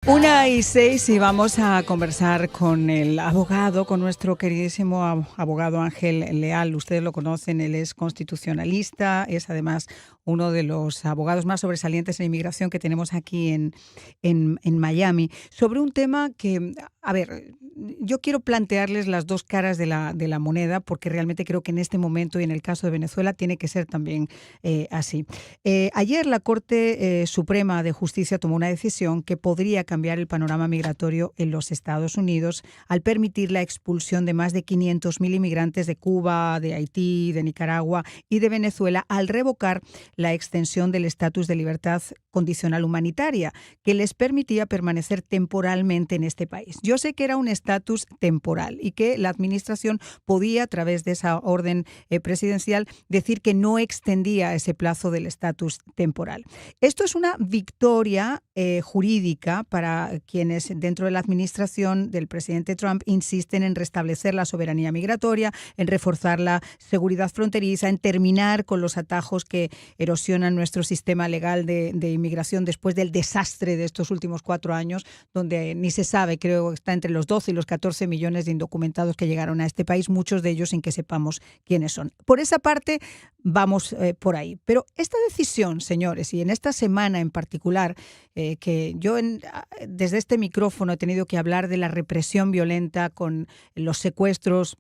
1:06 y vamos a conversar con el abogado, con nuestro queridísimo abogado Ángel Leal. Ustedes lo conocen, él es constitucionalista, es además uno de los abogados más sobresalientes en inmigración que tenemos aquí en Miami, sobre un tema que, a ver, yo quiero plantearles las dos caras de la moneda, porque realmente creo que en este momento y en el caso de Venezuela tiene que ser también así. Ayer la Corte Suprema de Justicia tomó una decisión que podría cambiar el panorama migratorio en los Estados Unidos al permitir la expulsión de más de 500.000 inmigrantes de Cuba, de Haití, de Nicaragua y de Venezuela al revocar la extensión del estatus de libertad condicional humanitaria que les permitía permanecer temporalmente en este país. Yo sé que era un estatus temporal y que la administración podía, a través de esa orden presidencial, decir que no extendía ese plazo del estatus temporal. Esto es una victoria jurídica para quienes dentro de la administración del presidente Trump insisten en restablecer la soberanía migratoria, en reforzar la seguridad fronteriza, en terminar con los atajos que erosionan nuestro sistema legal de inmigración después del desastre de estos últimos 4 años, donde ni se sabe, creo que está entre los 12 y los 14 millones de indocumentados que llegaron a este país, muchos de ellos sin que sepamos quiénes son. Por esa parte, vamos por ahí. Pero esta decisión, señores, y en esta semana en particular, que yo desde este micrófono he tenido que hablar de la represión violenta con los secuestros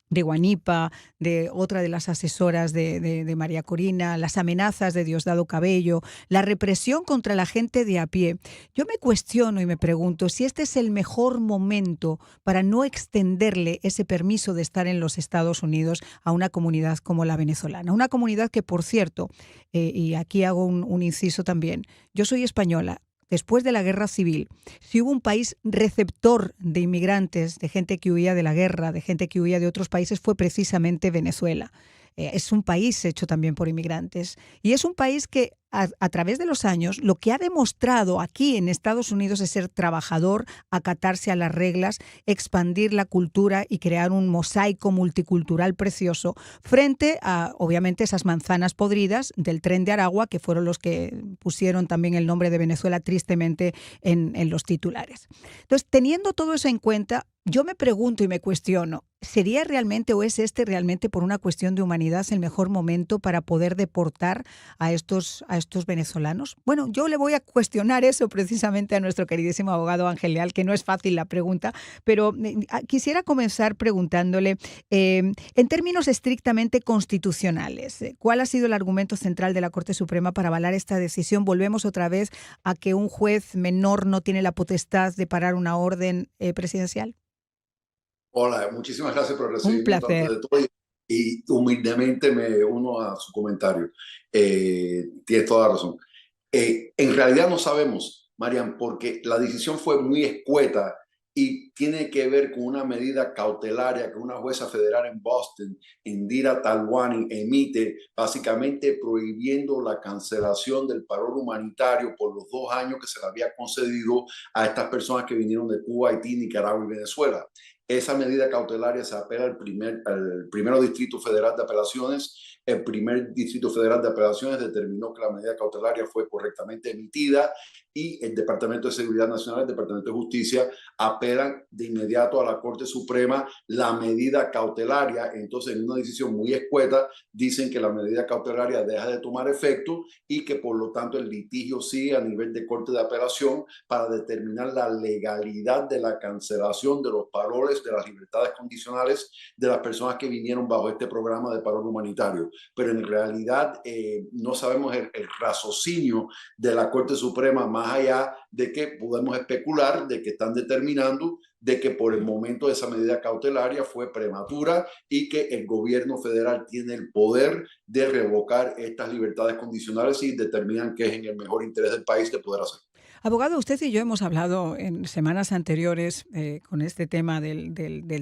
de Guanipa, de otra de las asesoras de María Corina, las amenazas de Diosdado Cabello, la represión contra la gente de a pie. Yo me cuestiono y me pregunto si este es el mejor momento para no extenderle ese permiso de estar en los Estados Unidos a una comunidad como la venezolana. Una comunidad que, por cierto, y aquí hago un inciso también, yo soy española. Después de la guerra civil, si hubo un país receptor de inmigrantes, de gente que huía de la guerra, de gente que huía de otros países, fue precisamente Venezuela. Es un país hecho también por inmigrantes y es un país que a través de los años lo que ha demostrado aquí en Estados Unidos es ser trabajador, acatarse a las reglas, expandir la cultura y crear un mosaico multicultural precioso frente a, obviamente, esas manzanas podridas del Tren de Aragua, que fueron los que pusieron también el nombre de Venezuela tristemente en los titulares. Entonces, teniendo todo eso en cuenta, yo me pregunto y me cuestiono, ¿sería realmente o es este realmente por una cuestión de humanidad el mejor momento para poder deportar a estos venezolanos? Bueno, yo le voy a cuestionar eso precisamente a nuestro queridísimo abogado Ángel Leal, que no es fácil la pregunta, pero quisiera comenzar preguntándole, en términos estrictamente constitucionales, ¿cuál ha sido el argumento central de la Corte Suprema para avalar esta decisión? Volvemos otra vez a que un juez menor no tiene la potestad de parar una orden presidencial. Hola, muchísimas gracias por el Un recibimiento antes placer. de todo y humildemente me uno a su comentario. Tiene toda la razón. En realidad no sabemos, Marian, porque la decisión fue muy escueta y tiene que ver con una medida cautelaria que una jueza federal en Boston, Indira Talwani, emite, básicamente prohibiendo la cancelación del parol humanitario por los 2 años que se le había concedido a estas personas que vinieron de Cuba, Haití, Nicaragua y Venezuela. Esa medida cautelaria se apela al primero Distrito Federal de Apelaciones. El primer Distrito Federal de Apelaciones determinó que la medida cautelaria fue correctamente emitida y el Departamento de Seguridad Nacional, el Departamento de Justicia, apelan de inmediato a la Corte Suprema la medida cautelaria. Entonces, en una decisión muy escueta, dicen que la medida cautelaria deja de tomar efecto y que, por lo tanto, el litigio sigue a nivel de Corte de Apelación para determinar la legalidad de la cancelación de los paroles, de las libertades condicionales de las personas que vinieron bajo este programa de parol humanitario. Pero en realidad no sabemos el raciocinio de la Corte Suprema, más allá de que podemos especular de que están determinando de que por el momento esa medida cautelaria fue prematura y que el gobierno federal tiene el poder de revocar estas libertades condicionales si determinan que es en el mejor interés del país de poder hacerlo. Abogado, usted y yo hemos hablado en semanas anteriores con este tema del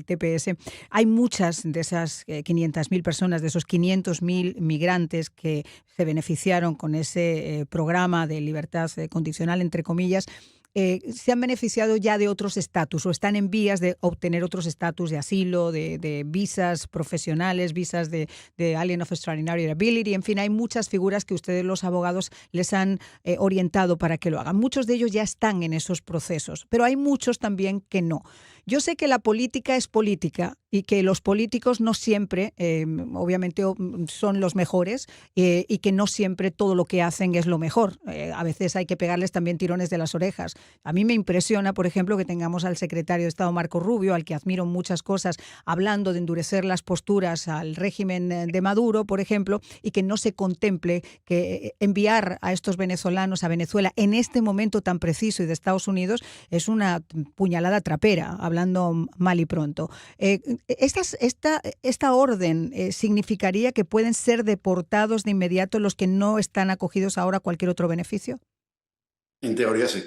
TPS. Hay muchas de esas 500.000 personas, de esos 500.000 migrantes que se beneficiaron con ese programa de libertad condicional, entre comillas, se han beneficiado ya de otros estatus o están en vías de obtener otros estatus de asilo, de visas profesionales, visas de Alien of Extraordinary Ability. En fin, hay muchas figuras que ustedes los abogados les han orientado para que lo hagan. Muchos de ellos ya están en esos procesos, pero hay muchos también que no. Yo sé que la política es política y que los políticos no siempre, obviamente, son los mejores y que no siempre todo lo que hacen es lo mejor. A veces hay que pegarles también tirones de las orejas. A mí me impresiona, por ejemplo, que tengamos al secretario de Estado, Marco Rubio, al que admiro muchas cosas, hablando de endurecer las posturas al régimen de Maduro, por ejemplo, y que no se contemple que enviar a estos venezolanos a Venezuela en este momento tan preciso y de Estados Unidos es una puñalada trapera, hablando mal y pronto. Esta orden significaría que pueden ser deportados de inmediato los que no están acogidos ahora a cualquier otro beneficio. En teoría sí.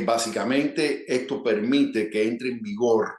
Básicamente esto permite que entre en vigor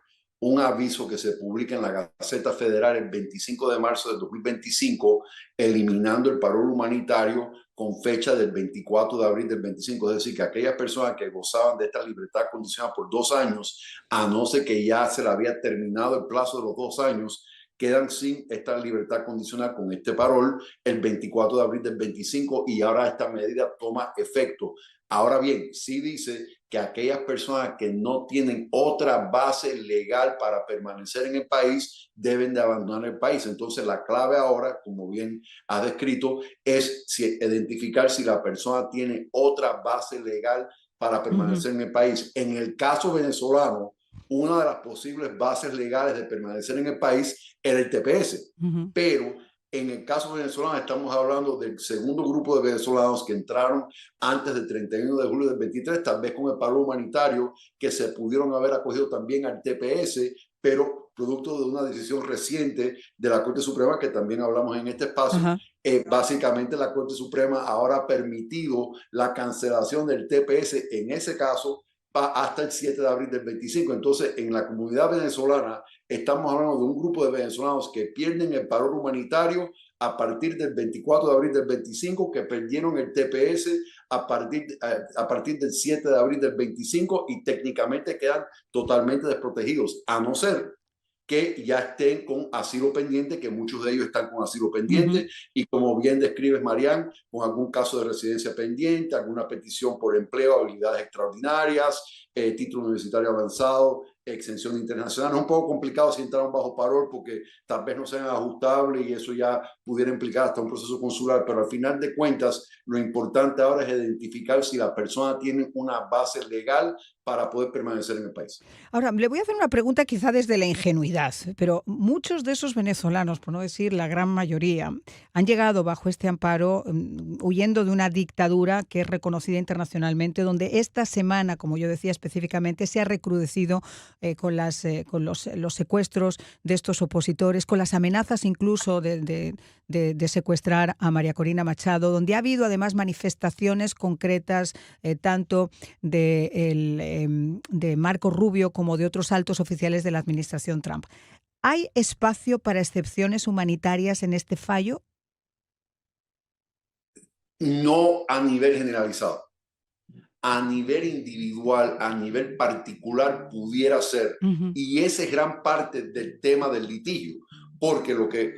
un aviso que se publica en la Gaceta Federal el 25 de marzo de 2025, eliminando el parol humanitario con fecha del 24 de abril del 25. Es decir, que aquellas personas que gozaban de esta libertad condicional por 2 años, a no ser que ya se le había terminado el plazo de los 2 años, quedan sin esta libertad condicional con este parol el 24 de abril del 25 y ahora esta medida toma efecto. Ahora bien, sí dice que aquellas personas que no tienen otra base legal para permanecer en el país deben de abandonar el país. Entonces, la clave ahora, como bien has descrito, es identificar si la persona tiene otra base legal para permanecer en el país. En el caso venezolano, una de las posibles bases legales de permanecer en el país era el TPS, pero en el caso venezolano estamos hablando del segundo grupo de venezolanos que entraron antes del 31 de julio del 23, tal vez con el paro humanitario, que se pudieron haber acogido también al TPS, pero producto de una decisión reciente de la Corte Suprema, que también hablamos en este espacio, básicamente la Corte Suprema ahora ha permitido la cancelación del TPS en ese caso hasta el 7 de abril del 25. Entonces, en la comunidad venezolana estamos hablando de un grupo de venezolanos que pierden el parol humanitario a partir del 24 de abril del 25, que perdieron el TPS a partir del 7 de abril del 25 y técnicamente quedan totalmente desprotegidos, a no ser que ya estén con asilo pendiente, que muchos de ellos están con asilo pendiente, y como bien describes, Marian, con algún caso de residencia pendiente, alguna petición por empleo, habilidades extraordinarias, título universitario avanzado, exención internacional. Es un poco complicado si entraron bajo parol porque tal vez no sean ajustables y eso ya pudiera implicar hasta un proceso consular, pero al final de cuentas lo importante ahora es identificar si la persona tiene una base legal para poder permanecer en el país. Ahora, le voy a hacer una pregunta quizá desde la ingenuidad, pero muchos de esos venezolanos, por no decir la gran mayoría, han llegado bajo este amparo huyendo de una dictadura que es reconocida internacionalmente, donde esta semana, como yo decía específicamente, se ha recrudecido con los secuestros de estos opositores, con las amenazas incluso de secuestrar a María Corina Machado, donde ha habido además manifestaciones concretas tanto de Marco Rubio como de otros altos oficiales de la administración Trump. ¿Hay espacio para excepciones humanitarias en este fallo? No a nivel generalizado. A nivel individual, a nivel particular, pudiera ser. Y esa es gran parte del tema del litigio, porque lo que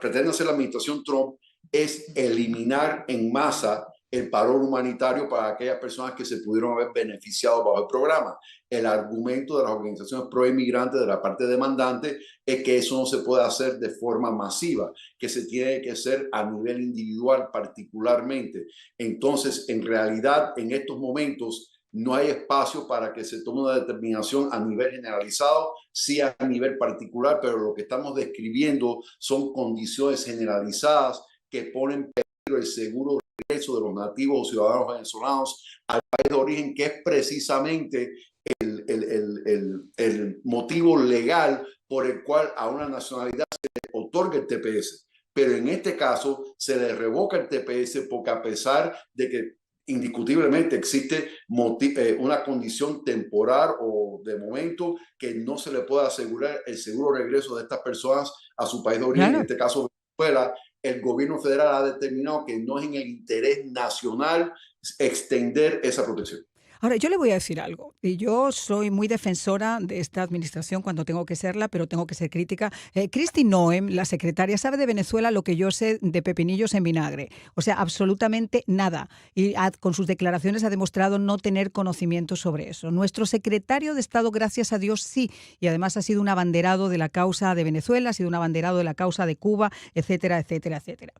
pretende hacer la administración Trump es eliminar en masa el parol humanitario para aquellas personas que se pudieron haber beneficiado bajo el programa. El argumento de las organizaciones pro-inmigrantes de la parte demandante es que eso no se puede hacer de forma masiva, que se tiene que hacer a nivel individual particularmente. Entonces, en realidad, en estos momentos, no hay espacio para que se tome una determinación a nivel generalizado, sí a nivel particular, pero lo que estamos describiendo son condiciones generalizadas que ponen en peligro el seguro regreso de los nativos o ciudadanos venezolanos al país de origen, que es precisamente el motivo legal por el cual a una nacionalidad se le otorga el TPS. Pero en este caso se le revoca el TPS porque a pesar de que indiscutiblemente existe una condición temporal o de momento que no se le puede asegurar el seguro regreso de estas personas a su país de origen, claro. En este caso Venezuela, el gobierno federal ha determinado que no es en el interés nacional extender esa protección. Ahora, yo le voy a decir algo, y yo soy muy defensora de esta administración cuando tengo que serla, pero tengo que ser crítica. Kristi Noem, la secretaria, sabe de Venezuela lo que yo sé de pepinillos en vinagre. O sea, absolutamente nada. Y con sus declaraciones ha demostrado no tener conocimiento sobre eso. Nuestro secretario de Estado, gracias a Dios, sí. Y además ha sido un abanderado de la causa de Venezuela, ha sido un abanderado de la causa de Cuba, etcétera, etcétera, etcétera.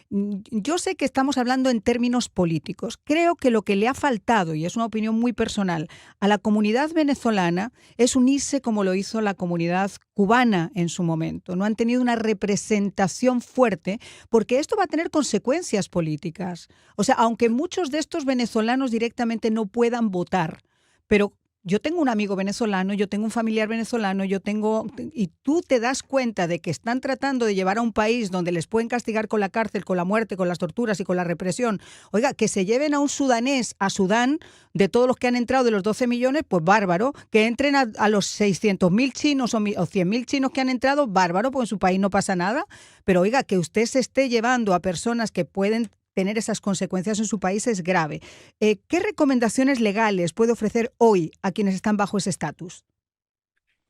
Yo sé que estamos hablando en términos políticos. Creo que lo que le ha faltado, y es una opinión muy personal, a la comunidad venezolana es unirse como lo hizo la comunidad cubana en su momento. No han tenido una representación fuerte porque esto va a tener consecuencias políticas. O sea, aunque muchos de estos venezolanos directamente no puedan votar, pero yo tengo un amigo venezolano, yo tengo un familiar venezolano, y tú te das cuenta de que están tratando de llevar a un país donde les pueden castigar con la cárcel, con la muerte, con las torturas y con la represión. Oiga, que se lleven a un sudanés a Sudán, de todos los que han entrado, de los 12 millones, pues bárbaro. Que entren a los 600.000 chinos o 100.000 chinos que han entrado, bárbaro, porque en su país no pasa nada. Pero oiga, que usted se esté llevando a personas que pueden tener esas consecuencias en su país es grave. ¿Qué recomendaciones legales puede ofrecer hoy a quienes están bajo ese estatus?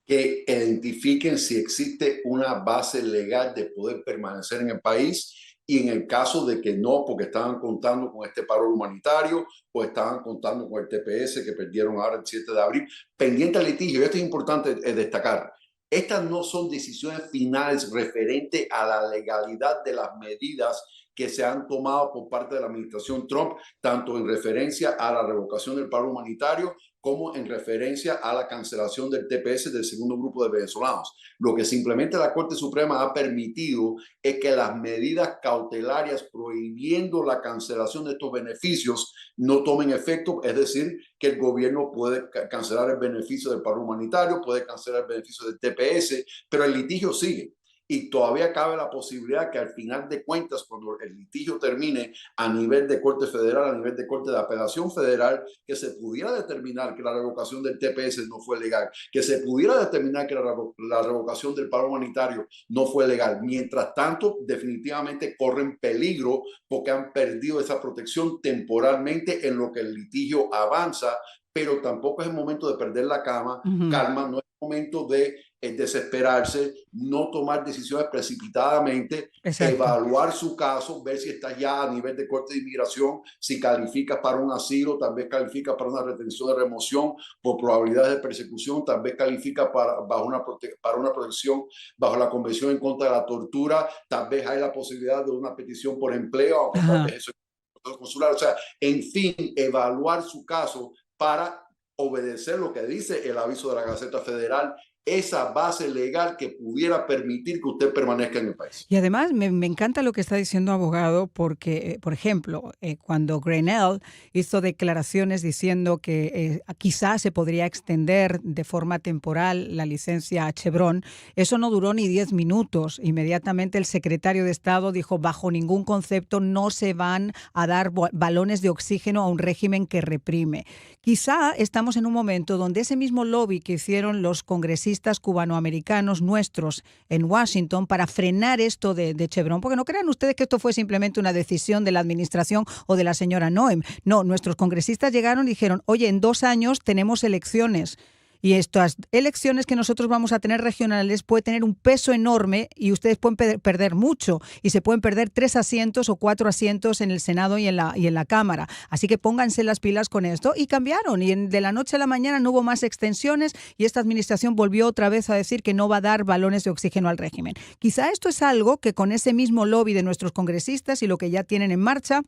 Que identifiquen si existe una base legal de poder permanecer en el país y en el caso de que no, porque estaban contando con este paro humanitario o estaban contando con el TPS que perdieron ahora el 7 de abril, pendiente al litigio. Y esto es importante destacar. Estas no son decisiones finales referentes a la legalidad de las medidas que se han tomado por parte de la administración Trump, tanto en referencia a la revocación del paro humanitario como en referencia a la cancelación del TPS del segundo grupo de venezolanos. Lo que simplemente la Corte Suprema ha permitido es que las medidas cautelarias prohibiendo la cancelación de estos beneficios no tomen efecto, es decir, que el gobierno puede cancelar el beneficio del paro humanitario, puede cancelar el beneficio del TPS, pero el litigio sigue. Y todavía cabe la posibilidad que al final de cuentas, cuando el litigio termine a nivel de Corte Federal, a nivel de Corte de Apelación Federal, que se pudiera determinar que la revocación del TPS no fue legal, que se pudiera determinar que la revocación del paro humanitario no fue legal. Mientras tanto, definitivamente corren peligro porque han perdido esa protección temporalmente en lo que el litigio avanza, pero tampoco es el momento de perder la calma, no es el momento de desesperarse, no tomar decisiones precipitadamente, Exacto. evaluar su caso, ver si está ya a nivel de Corte de Inmigración, si califica para un asilo, tal vez califica para una retención de remoción por probabilidades de persecución, tal vez califica para una protección bajo la Convención en contra de la tortura, tal vez hay la posibilidad de una petición por empleo, aunque tal vez eso es consular. O sea, en fin, evaluar su caso para obedecer lo que dice el aviso de la Gaceta Federal, esa base legal que pudiera permitir que usted permanezca en el país. Y además me encanta lo que está diciendo abogado porque, por ejemplo, cuando Grenell hizo declaraciones diciendo que quizás se podría extender de forma temporal la licencia a Chevron, eso no duró ni 10 minutos. Inmediatamente el secretario de Estado dijo, bajo ningún concepto no se van a dar balones de oxígeno a un régimen que reprime. Quizá estamos en un momento donde ese mismo lobby que hicieron los congresistas cubanoamericanos nuestros en Washington para frenar esto de Chevron, porque no crean ustedes que esto fue simplemente una decisión de la administración o de la señora Noem. No, nuestros congresistas llegaron y dijeron, oye, en 2 años tenemos elecciones. Y estas elecciones que nosotros vamos a tener regionales puede tener un peso enorme y ustedes pueden perder mucho y se pueden perder 3 asientos o 4 asientos en el Senado y en la Cámara. Así que pónganse las pilas con esto y cambiaron y de la noche a la mañana no hubo más extensiones y esta administración volvió otra vez a decir que no va a dar balones de oxígeno al régimen. Quizá esto es algo que con ese mismo lobby de nuestros congresistas y lo que ya tienen en marcha,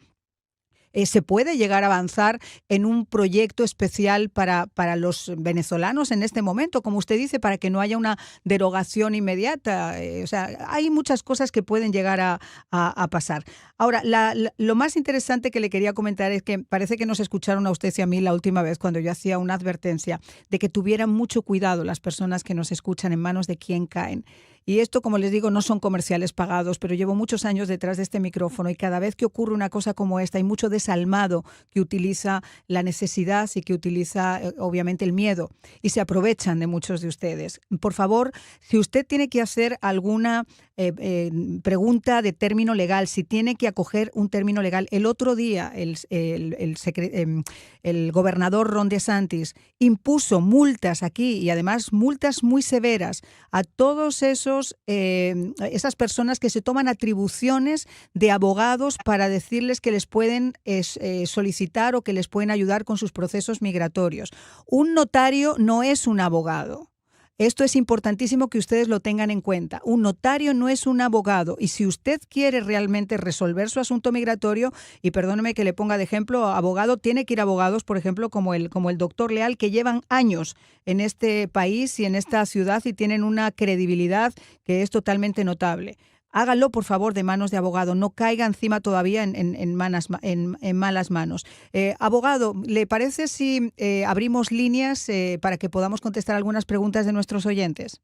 se puede llegar a avanzar en un proyecto especial para los venezolanos en este momento, como usted dice, para que no haya una derogación inmediata. O sea, hay muchas cosas que pueden llegar a pasar. Ahora, lo más interesante que le quería comentar es que parece que nos escucharon a usted y a mí la última vez cuando yo hacía una advertencia de que tuvieran mucho cuidado las personas que nos escuchan en manos de quién caen. Y esto, como les digo, no son comerciales pagados, pero llevo muchos años detrás de este micrófono y cada vez que ocurre una cosa como esta hay mucho desalmado que utiliza la necesidad y que utiliza obviamente el miedo y se aprovechan de muchos de ustedes. Por favor, si usted tiene que hacer alguna pregunta de término legal, si tiene que acoger un término legal. El otro día el gobernador Ron DeSantis impuso multas aquí y además multas muy severas a todos esas personas que se toman atribuciones de abogados para decirles que les pueden solicitar o que les pueden ayudar con sus procesos migratorios. Un notario no es un abogado. Esto es importantísimo que ustedes lo tengan en cuenta. Un notario no es un abogado y si usted quiere realmente resolver su asunto migratorio, y perdóneme que le ponga de ejemplo, abogado, tiene que ir a abogados, por ejemplo, como el doctor Leal, que llevan años en este país y en esta ciudad y tienen una credibilidad que es totalmente notable. Hágalo, por favor, de manos de abogado. No caiga encima todavía en malas manos. Abogado, ¿le parece si abrimos líneas para que podamos contestar algunas preguntas de nuestros oyentes?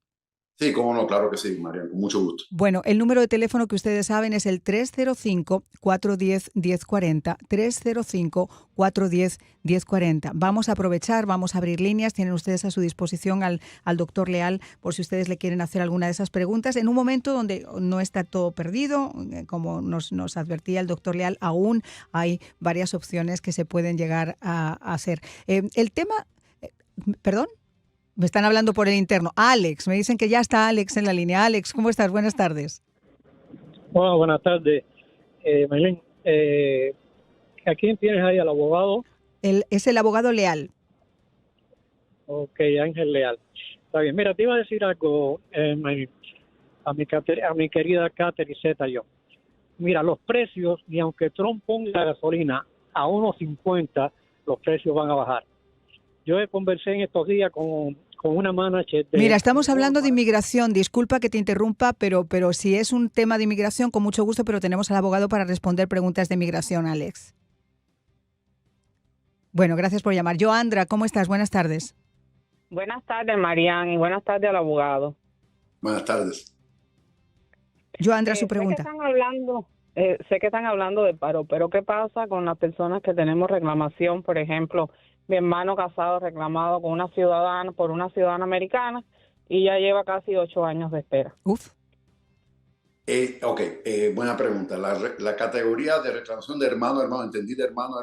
Sí, cómo no, claro que sí, Marian, con mucho gusto. Bueno, el número de teléfono que ustedes saben es el 305-410-1040, 305-410-1040. Vamos a aprovechar, vamos a abrir líneas, tienen ustedes a su disposición al doctor Leal por si ustedes le quieren hacer alguna de esas preguntas. En un momento donde no está todo perdido, como nos advertía el doctor Leal, aún hay varias opciones que se pueden llegar a hacer. El tema, perdón. Me están hablando por el interno. Alex, me dicen que ya está Alex en la línea. Alex, ¿cómo estás? Buenas tardes. Bueno, buenas tardes, Maylin. ¿A quién tienes ahí? ¿Al abogado? Es el abogado Leal. Ok, Ángel Leal. Está bien. Mira, te iba a decir algo, Maylin, a mi querida Catherine Zeta yo. Mira, los precios, ni aunque Trump ponga la gasolina a 1.50, los precios van a bajar. Yo conversé en estos días con una manager de... Mira, estamos hablando de inmigración. Disculpa que te interrumpa, pero si es un tema de inmigración, con mucho gusto, pero tenemos al abogado para responder preguntas de inmigración, Alex. Bueno, gracias por llamar. Joandra, ¿cómo estás? Buenas tardes. Buenas tardes, Marian, y buenas tardes al abogado. Buenas tardes. Joandra, su pregunta. Sé que están hablando de paro, pero ¿qué pasa con las personas que tenemos reclamación? Por ejemplo, mi hermano casado reclamado con una ciudadana por una ciudadana americana y ya lleva casi 8 años de espera. Uf. Buena pregunta. La categoría de reclamación de hermano, entendí de hermano,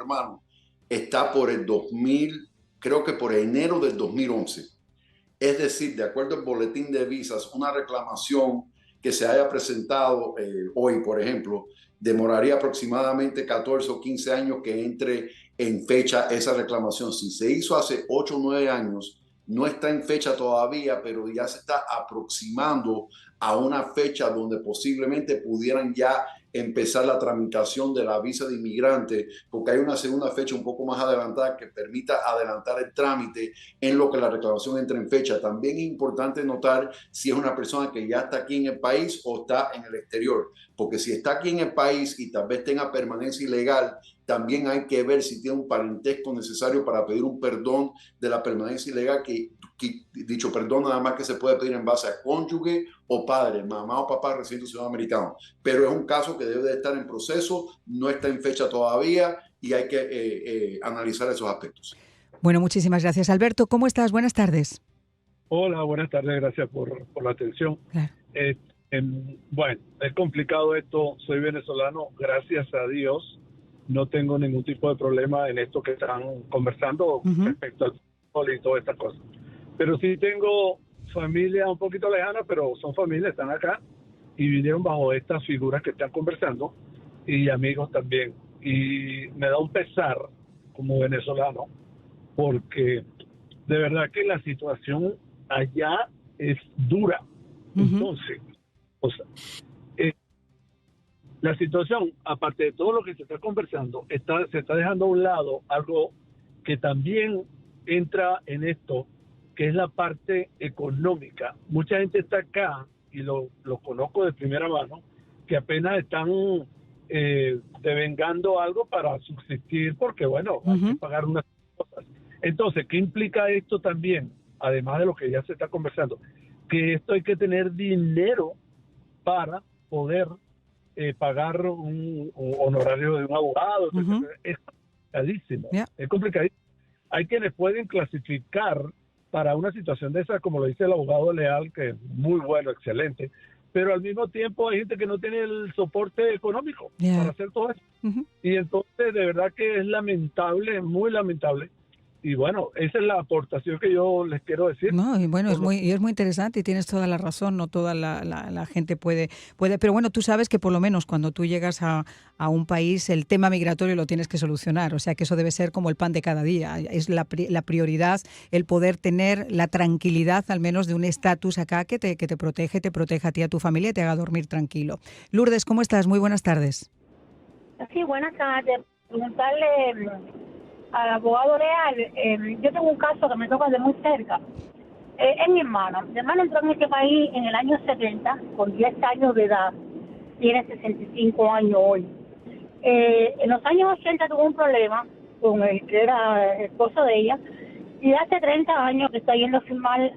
está por el 2000, creo que por enero del 2011. Es decir, de acuerdo al boletín de visas, una reclamación que se haya presentado hoy, por ejemplo, demoraría aproximadamente 14 o 15 años que entre en fecha esa reclamación. Si se hizo hace 8 o 9 años, no está en fecha todavía, pero ya se está aproximando a una fecha donde posiblemente pudieran ya empezar la tramitación de la visa de inmigrante, porque hay una segunda fecha un poco más adelantada que permita adelantar el trámite en lo que la reclamación entra en fecha. También es importante notar si es una persona que ya está aquí en el país o está en el exterior, porque si está aquí en el país y tal vez tenga permanencia ilegal, también hay que ver si tiene un parentesco necesario para pedir un perdón de la permanencia ilegal, que dicho perdón nada más que se puede pedir en base a cónyuge o padre, mamá o papá residente ciudadano americano. Pero es un caso que debe de estar en proceso, no está en fecha todavía y hay que analizar esos aspectos. Bueno, muchísimas gracias. Alberto, ¿cómo estás? Buenas tardes. Hola, buenas tardes, gracias por la atención. Claro. Bueno, es complicado esto, soy venezolano, gracias a Dios, no tengo ningún tipo de problema en esto que están conversando respecto al fútbol y todas estas cosas. Pero sí tengo familia un poquito lejana, pero son familias, están acá y vinieron bajo estas figuras que están conversando y amigos también. Y me da un pesar como venezolano porque de verdad que la situación allá es dura. Entonces, la situación, aparte de todo lo que se está conversando, se está dejando a un lado algo que también entra en esto, que es la parte económica. Mucha gente está acá, y lo conozco de primera mano, que apenas están devengando algo para subsistir, porque bueno, hay que pagar unas cosas. Entonces, ¿qué implica esto también? Además de lo que ya se está conversando, que esto hay que tener dinero para poder pagar un honorario de un abogado. Ujú. Es complicadísimo, Ya. es complicadísimo. Hay quienes pueden clasificar para una situación de esa, como lo dice el abogado Leal, que es muy bueno, excelente, pero al mismo tiempo hay gente que no tiene el soporte económico Ya. para hacer todo eso. Ujú. Y entonces, de verdad que es lamentable, muy lamentable. Y bueno, esa es la aportación que yo les quiero decir. No, y bueno, Por lo- es muy interesante y tienes toda la razón, no toda la gente puede, pero bueno, tú sabes que por lo menos cuando tú llegas a un país, el tema migratorio lo tienes que solucionar, o sea que eso debe ser como el pan de cada día, es la prioridad, el poder tener la tranquilidad al menos de un estatus acá que te proteja a ti, a tu familia y te haga dormir tranquilo. Lourdes, ¿cómo estás? Muy buenas tardes. Sí, buenas tardes. Preguntarle al abogado Leal, yo tengo un caso que me toca de muy cerca. Es mi hermano. Mi hermano entró en este país en el año 70, con 10 años de edad. Tiene 65 años hoy. En los años 80 tuvo un problema con el que era esposo de ella. Y hace 30 años que está yendo a firmar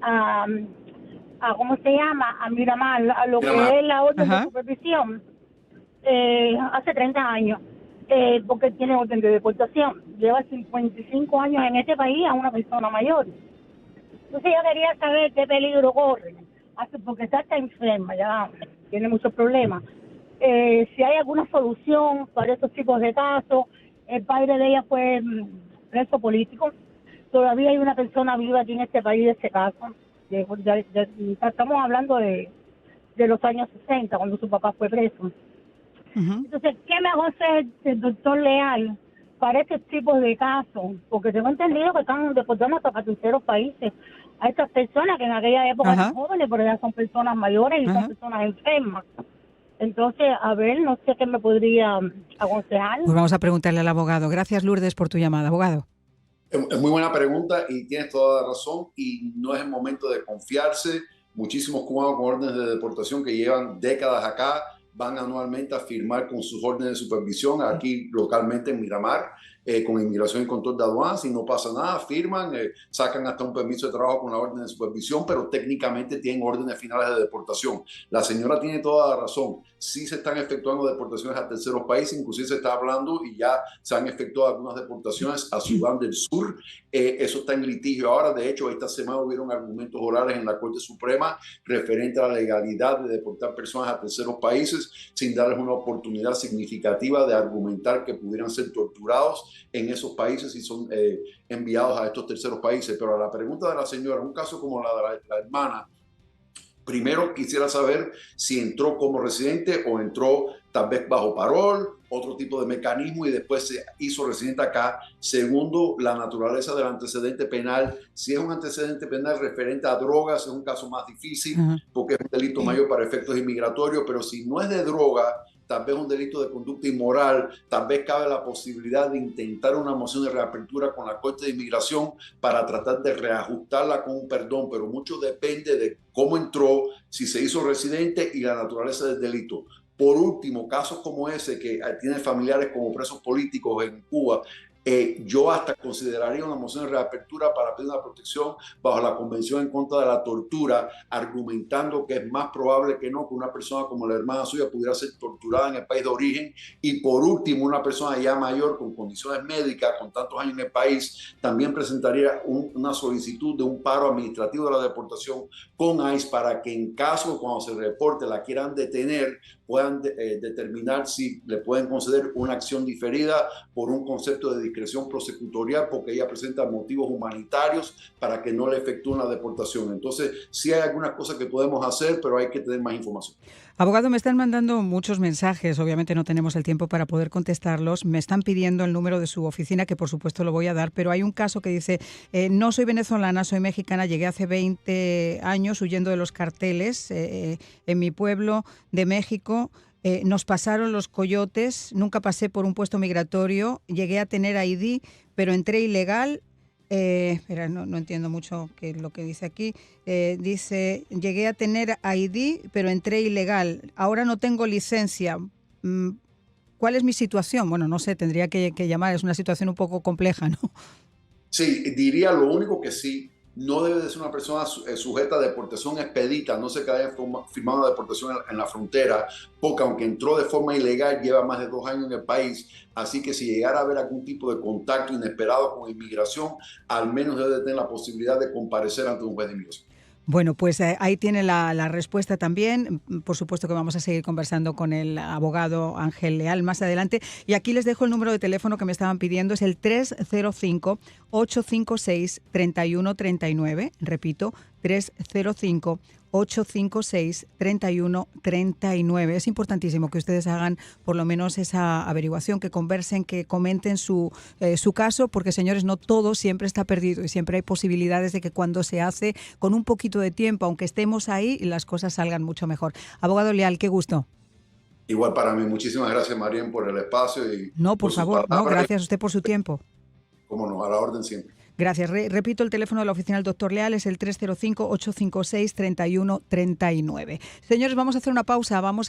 ¿cómo se llama? A Miramar, a lo Miramar. que es la orden Ajá. de supervisión. Hace 30 años, porque tiene orden de deportación. Lleva 55 años en este país a una persona mayor. Entonces yo quería saber qué peligro corre, porque está enferma, ya tiene muchos problemas. Si hay alguna solución para estos tipos de casos. El padre de ella fue preso político. Todavía hay una persona viva aquí en este país de ese caso. Estamos hablando de los años 60, cuando su papá fue preso. Ujú. Entonces, ¿qué me hacer el doctor Leal para este tipo de casos? Porque tengo entendido que están deportando hasta terceros países a estas personas que en aquella época Ajá. eran jóvenes, pero ya son personas mayores y Ajá. son personas enfermas. Entonces, a ver, no sé qué me podría aconsejar. Pues vamos a preguntarle al abogado. Gracias, Lourdes, por tu llamada, abogado. Es muy buena pregunta y tienes toda la razón y no es el momento de confiarse. Muchísimos cubanos con órdenes de deportación que llevan décadas acá van anualmente a firmar con sus órdenes de supervisión aquí localmente en Miramar, con Inmigración y Control de Aduanas, y no pasa nada, firman, sacan hasta un permiso de trabajo con la orden de supervisión, pero técnicamente tienen órdenes finales de deportación. La señora tiene toda la razón. Sí se están efectuando deportaciones a terceros países, inclusive se está hablando y ya se han efectuado algunas deportaciones a Sudán del Sur. Eso está en litigio ahora. De hecho, esta semana hubieron argumentos orales en la Corte Suprema referente a la legalidad de deportar personas a terceros países sin darles una oportunidad significativa de argumentar que pudieran ser torturados en esos países y son enviados a estos terceros países. Pero a la pregunta de la señora, un caso como la de la hermana, primero quisiera saber si entró como residente o entró tal vez bajo parol, otro tipo de mecanismo y después se hizo residente acá. Segundo, la naturaleza del antecedente penal. Si es un antecedente penal referente a drogas, es un caso más difícil Ajá. porque es un delito mayor para efectos inmigratorios, pero si no es de droga, tal vez un delito de conducta inmoral, tal vez cabe la posibilidad de intentar una moción de reapertura con la Corte de Inmigración para tratar de reajustarla con un perdón, pero mucho depende de cómo entró, si se hizo residente y la naturaleza del delito. Por último, casos como ese que tienen familiares como presos políticos en Cuba, yo hasta consideraría una moción de reapertura para pedir una protección bajo la Convención en contra de la tortura, argumentando que es más probable que no, que una persona como la hermana suya pudiera ser torturada en el país de origen. Y por último, una persona ya mayor con condiciones médicas, con tantos años en el país, también presentaría una solicitud de un paro administrativo de la deportación con ICE para que en caso cuando se reporte la quieran detener, puedan determinar si le pueden conceder una acción diferida por un concepto de discreción prosecutorial, porque ella presenta motivos humanitarios para que no le efectúen la deportación. Entonces, sí hay algunas cosas que podemos hacer, pero hay que tener más información. Abogado, me están mandando muchos mensajes, obviamente no tenemos el tiempo para poder contestarlos, me están pidiendo el número de su oficina, que por supuesto lo voy a dar, pero hay un caso que dice, no soy venezolana, soy mexicana, llegué hace 20 años huyendo de los carteles en mi pueblo de México. Nos pasaron los coyotes, nunca pasé por un puesto migratorio, llegué a tener ID, pero entré ilegal. Espera, no entiendo mucho qué es lo que dice aquí. Dice, llegué a tener ID, pero entré ilegal. Ahora no tengo licencia. ¿Cuál es mi situación? Bueno, no sé, tendría que llamar. Es una situación un poco compleja, ¿no? Sí, diría lo único que sí. no debe de ser una persona sujeta a deportación expedita, no sé que haya firmado una deportación en la frontera, porque aunque entró de forma ilegal, lleva más de 2 años en el país, así que si llegara a haber algún tipo de contacto inesperado con inmigración, al menos debe de tener la posibilidad de comparecer ante un juez de inmigración. Bueno, pues ahí tiene la respuesta también. Por supuesto que vamos a seguir conversando con el abogado Ángel Leal más adelante. Y aquí les dejo el número de teléfono que me estaban pidiendo. Es el 305-856-3139. Repito, 305-856-3139. Es importantísimo que ustedes hagan por lo menos esa averiguación, que conversen, que comenten su caso, porque, señores, no todo siempre está perdido y siempre hay posibilidades de que cuando se hace con un poquito de tiempo, aunque estemos ahí, las cosas salgan mucho mejor. Abogado Leal, qué gusto. Igual para mí. Muchísimas gracias, Marian, por el espacio. No, por favor, no, gracias a usted por su tiempo. Cómo no, a la orden siempre. Gracias. Repito, el teléfono de la oficina del doctor Leal es el 305-856-3139. Señores, vamos a hacer una pausa. Vamos